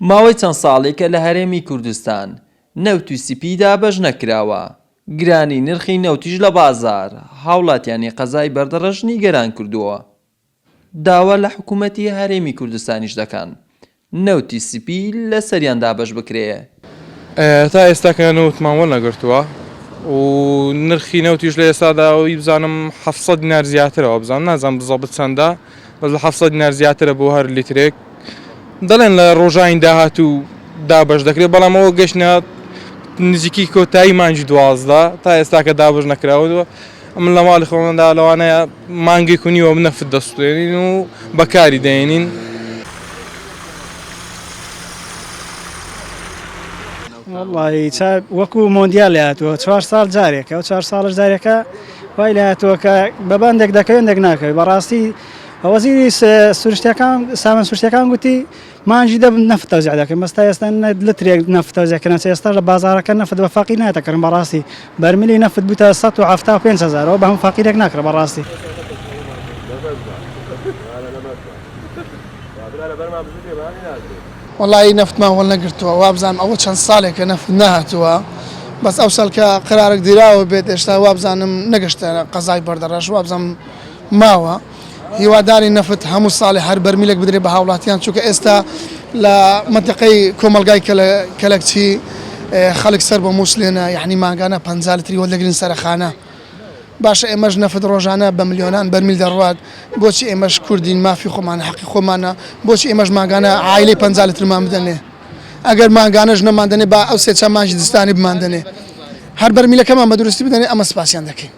ماوەی چەند ساڵێکە لە هەرێمی کوردستان نەوت و سپی دابەش نەکراوە. گرانی نرخی نەوتیش لە بازار هاوڵاتیانی قەزای بەردەڕەژنی گەران کردووە. داوا لە حکوومەتی هەرێمی کوردستانیش دەکەن نەوتی سپی لە سەریان دابەش بکرێ. تا ئێستاکە نەوتمان وەڵ نەگرتووە و نرخی نەوتیش لە ئێستاداوی بزانم 700 دینار زیاترەوە بزانم نازانم بزەبت چەندە بەس لە 700 دینار زیاترە بۆ هەر لیترێک دەڵێن لە ڕۆژاین داهاتوو دابەش دەکرێت بەڵام ئەوە گەشتە نزیکی کۆتایی مانگی 12 تا ئێستاکە دابەش نەکراوە. من لە ماڵی خۆمەندا لەوانەیە مانگی کونیوە نەفت دەستێنین و بەکاری دێنین. والله وەکو مۆندیال هاتووە 4 ساڵ جارێکە و 4 ساڵش جارێکە وای لە هاتووە کە بە بەندێک دەکەوێندێک ناکەوێت بەڕاستی وەزیری سروشتیەکان سامن سروشتیەکان گوتی مانجی دەبن نەفت تەوزیع دەکەن بەس تا ئێستا لترێک نەفت تەوزیعکردن ئێستا لە بازارەکە نەفت بە فەقیر ناتەکردن بەڕاستی بەرمیلی نەفت بوویتە 175,000 ئەوە بە هەموو فەقیرێک ناکرێت بەڕاستی. وڵی نەفتمان وەڵ نەگرتووە وابزانم ئەوە چەند ساڵێکە نەفت نەهاتووە بەس ئەو ساڵکە قرارێک دیراوە بێت ئێستا وابزانم نەگەشتە قەزای بەردەڕەش وابزانم ماوە هیواداری نەفت هەموو ساڵی هەر بەرمیلێک بدرێت بە هاوڵاتیان چونکە ئێستا لە منتیقەی کۆمەلگای کەلەکچی خەڵک سەر بۆ مووسلێنە یعنی ماگانە 50 لتری وەردەگرن سەرخانە باشە ئێمەش نەفت ڕۆژانە بە ملیۆنان بەرمیل دەڕوات بۆچی ئێمەش کوردین مافی خۆمانە حەقی خۆمانە بۆچی ئێمەش ماگانە عایلەی 50 لترمان بدەنێ ئەگەر ماگانەش نەماندنێ با ئەو سێ چەند مانجی دستانی بماندنێ هەر بەرمیلەکەمان بە دروستی بدەنێ ئەمە سپاسیان دەکەین.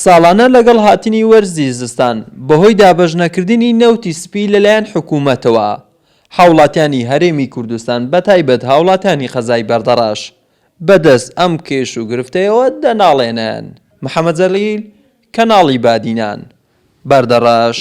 ساڵانە لەگەڵ هاتنی وەرزی زستان بەهۆی دابەش نەکردنی نەوتی سپی لەلایەن حکوومەتەوە هاوڵاتیانی هەرێمی کوردستان بەتایبەت هاوڵاتیانی قەزای بەردەڕەش بەدەست ئەم کێش و گرفتەوە دەناڵێنن. محەممەد جەلیل کەناڵی بادینان بەردەڕەش.